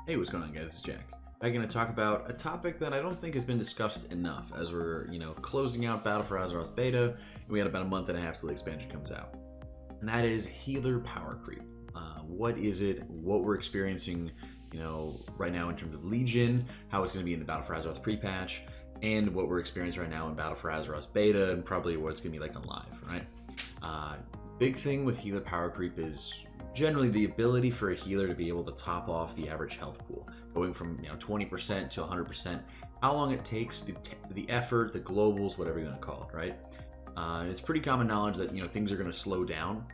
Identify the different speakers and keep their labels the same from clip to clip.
Speaker 1: Hey, what's going on, guys? It's Jack. I'm going to talk about a topic that I don't think has been discussed enough as we're, closing out Battle for Azeroth beta, and we had about a month and a half till the expansion comes out. And that is healer power creep. What is it? What we're experiencing, right now in terms of Legion, how it's going to be in the Battle for Azeroth pre-patch, and what we're experiencing right now in Battle for Azeroth beta, and probably what it's going to be like on live, right? Big thing with healer power creep is generally the ability for a healer to be able to top off the average health pool, going from 20% to 100%. How long it takes, the effort, the globals, whatever you want to call it, right? It's pretty common knowledge that things are going to slow down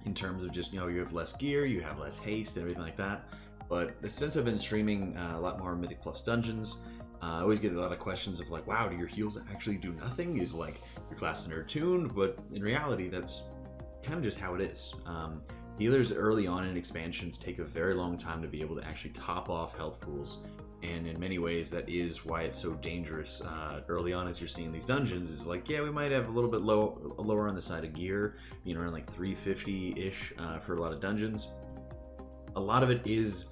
Speaker 1: in terms of just you have less gear, you have less haste, and everything like that. But since I've been streaming a lot more Mythic Plus dungeons, I always get a lot of questions of like, wow, do your heals actually do nothing? Is like your class nerd tuned? But in reality, that's kind of just how it is. Healers early on in expansions take a very long time to be able to actually top off health pools, and in many ways that is why it's so dangerous early on as you're seeing these dungeons. Is like, yeah, we might have a little bit lower on the side of gear, around like 350-ish for a lot of dungeons. A lot of it is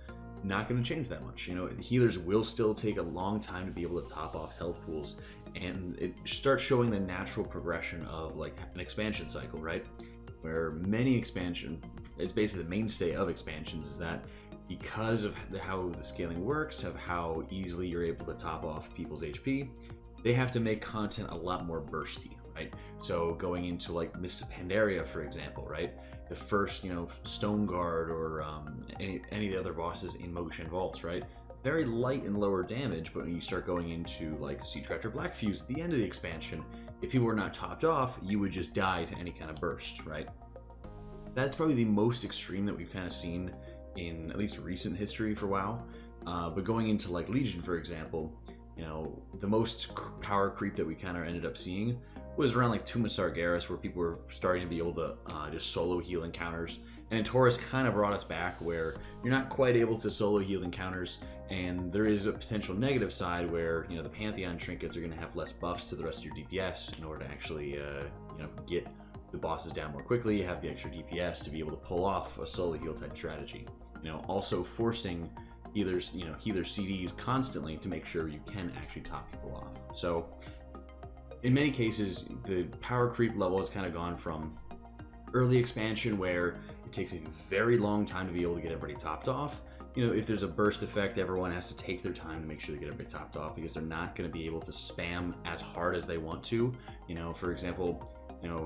Speaker 1: not going to change that much. Healers will still take a long time to be able to top off health pools, and it starts showing the natural progression of like an expansion cycle, right? Where many it's basically the mainstay of expansions is that because of how the scaling works, of how easily you're able to top off people's HP, they have to make content a lot more bursty, right? So going into like Mists of Pandaria, for example, right? The first, Stone Guard or any of the other bosses in Motion Vaults, right? Very light and lower damage, but when you start going into like Siege Raptor Black Fuse at the end of the expansion, if people were not topped off, you would just die to any kind of burst, right? That's probably the most extreme that we've kind of seen in at least recent history for WoW. But going into like Legion, for example, the most power creep that we kind of ended up seeing was around like Tomb of Sargeras, where people were starting to be able to just solo heal encounters. And in Taurus kind of brought us back where you're not quite able to solo heal encounters, and there is a potential negative side where the Pantheon trinkets are going to have less buffs to the rest of your DPS in order to actually get the bosses down more quickly, have the extra DPS to be able to pull off a solo heal type strategy. Also forcing healer CDs constantly to make sure you can actually top people off. So in many cases, the power creep level has kind of gone from early expansion where it takes a very long time to be able to get everybody topped off. If there's a burst effect, everyone has to take their time to make sure they get everybody topped off because they're not going to be able to spam as hard as they want to. For example,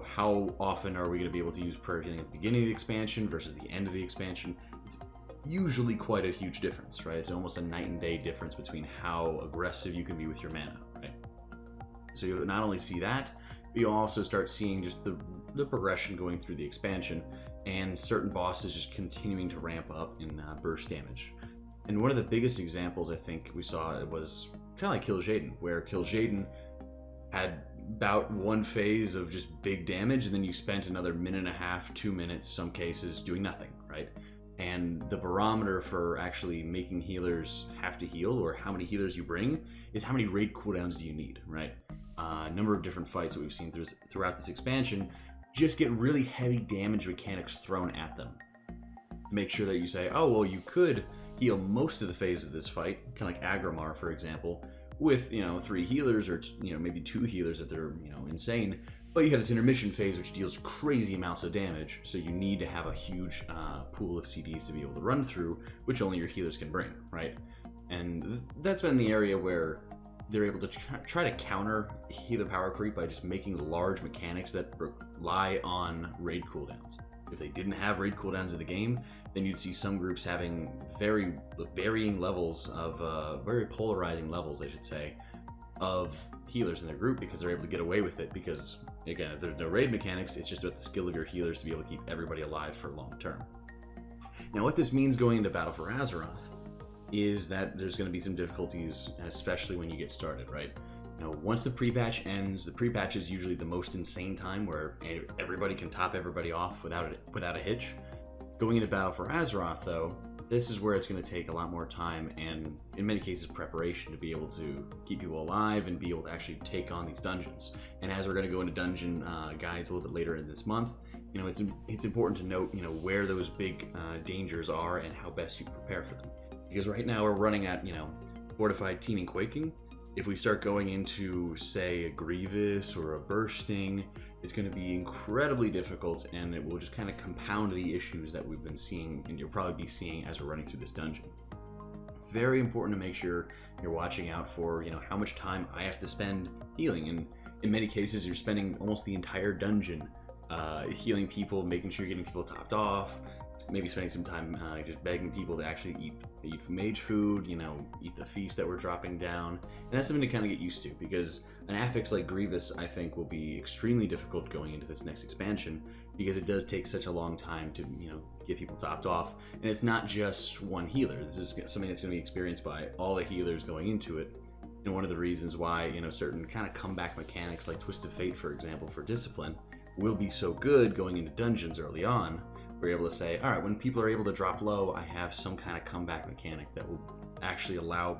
Speaker 1: how often are we going to be able to use prayer healing at the beginning of the expansion versus the end of the expansion? It's usually quite a huge difference, right? It's almost a night and day difference between how aggressive you can be with your mana, right? So you'll not only see that, but you'll also start seeing just the progression going through the expansion and certain bosses just continuing to ramp up in burst damage. And one of the biggest examples I think we saw was kind of like Kil'jaeden, where Kil'jaeden had about one phase of just big damage, and then you spent another minute and a half, 2 minutes, some cases, doing nothing, right? And the barometer for actually making healers have to heal, or how many healers you bring, is how many raid cooldowns do you need, right? A number of different fights that we've seen throughout this expansion just get really heavy damage mechanics thrown at them. Make sure that you say, oh, well, you could heal most of the phase of this fight, kind of like Agrimar, for example, with 3 healers or maybe 2 healers if they're insane, but you have this intermission phase which deals crazy amounts of damage, so you need to have a huge pool of CDs to be able to run through, which only your healers can bring, right? And that's been the area where they're able to try to counter healer power creep by just making large mechanics that rely on raid cooldowns. If they didn't have raid cooldowns in the game, then you'd see some groups having very varying levels of, very polarizing levels, I should say, of healers in their group because they're able to get away with it because, again, if there's no raid mechanics, it's just about the skill of your healers to be able to keep everybody alive for long term. Now, what this means going into Battle for Azeroth is that there's going to be some difficulties, especially when you get started, right? Once the pre-patch ends, the pre-patch is usually the most insane time where everybody can top everybody off without a hitch. Going into Battle for Azeroth, though, this is where it's going to take a lot more time and, in many cases, preparation to be able to keep people alive and be able to actually take on these dungeons. And as we're going to go into dungeon guides a little bit later in this month, it's important to note, where those big dangers are and how best you prepare for them. Because right now we're running at, fortified, teeming, quaking. If we start going into, say, a Grievous or a Bursting, it's going to be incredibly difficult, and it will just kind of compound the issues that we've been seeing, and you'll probably be seeing as we're running through this dungeon. Very important to make sure you're watching out for, how much time I have to spend healing, and in many cases you're spending almost the entire dungeon healing people, making sure you're getting people topped off, maybe spending some time just begging people to actually eat mage food, eat the feast that we're dropping down. And that's something to kind of get used to, because an affix like Grievous, I think, will be extremely difficult going into this next expansion, because it does take such a long time to, get people topped off. And it's not just one healer. This is something that's going to be experienced by all the healers going into it. And one of the reasons why, certain kind of comeback mechanics like Twist of Fate, for example, for Discipline, will be so good going into dungeons early on. We're able to say, all right, when people are able to drop low, I have some kind of comeback mechanic that will actually allow,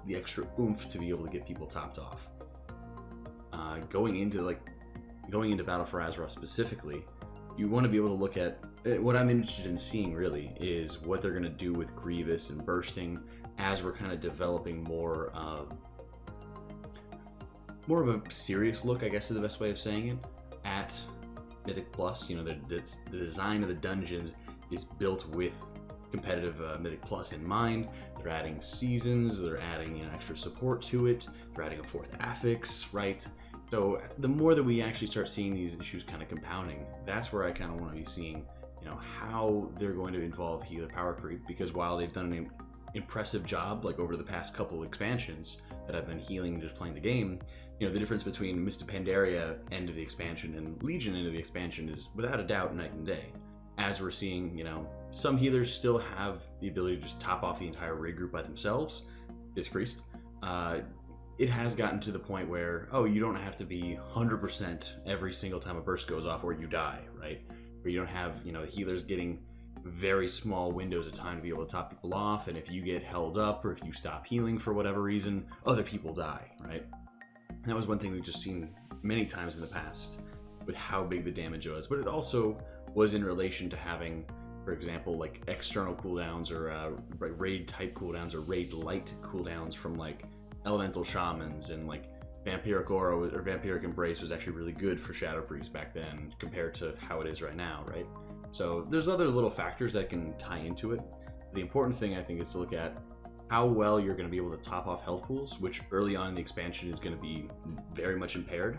Speaker 1: the extra oomph to be able to get people topped off. Going into Battle for Azeroth specifically, you want to be able to look at what I'm interested in seeing really is what they're going to do with Grievous and Bursting as we're kind of developing more of a serious look, I guess is the best way of saying it, at Mythic Plus. The design of the dungeons is built with competitive Mythic Plus in mind. They're adding seasons, they're adding extra support to it, they're adding a 4th affix, right? So the more that we actually start seeing these issues kind of compounding, that's where I kind of want to be seeing, how they're going to involve healer power creep, because while they've done an impressive job, like over the past couple expansions that I've been healing just playing the game, the difference between Mist of Pandaria end of the expansion and Legion end of the expansion is without a doubt night and day. As we're seeing, some healers still have the ability to just top off the entire raid group by themselves. This Priest, it has gotten to the point where, you don't have to be 100% every single time a burst goes off or you die, right? Where you don't have, the healers getting very small windows of time to be able to top people off, and if you get held up or if you stop healing for whatever reason, other people die, right? That was one thing we've just seen many times in the past with how big the damage was, but it also was in relation to having, for example, like external cooldowns or raid type cooldowns or raid light cooldowns from like elemental shamans, and like Vampiric Aura or Vampiric Embrace was actually really good for Shadow Priest back then compared to how it is right now, right? So there's other little factors that can tie into it. The important thing I think is to look at how well you're going to be able to top off health pools, which early on in the expansion is going to be very much impaired,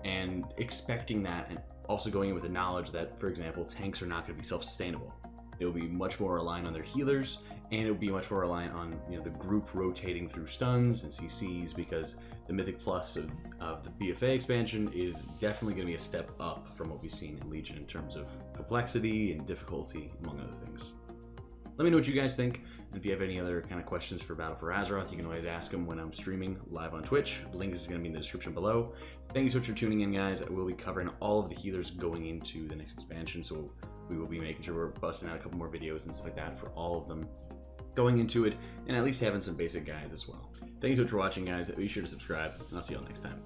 Speaker 1: and expecting that, and also going in with the knowledge that, for example, tanks are not going to be self-sustainable. It will be much more reliant on their healers, and it will be much more reliant on the group rotating through stuns and CCs, because the Mythic Plus of the BfA expansion is definitely going to be a step up from what we've seen in Legion in terms of complexity and difficulty, among other things. Let me know what you guys think. And if you have any other kind of questions for Battle for Azeroth, you can always ask them when I'm streaming live on Twitch. The link is going to be in the description below. Thank you so much for tuning in, guys. We'll be covering all of the healers going into the next expansion, so we will be making sure we're busting out a couple more videos and stuff like that for all of them going into it, and at least having some basic guides as well. Thank you so much for watching, guys. Be sure to subscribe, and I'll see you all next time.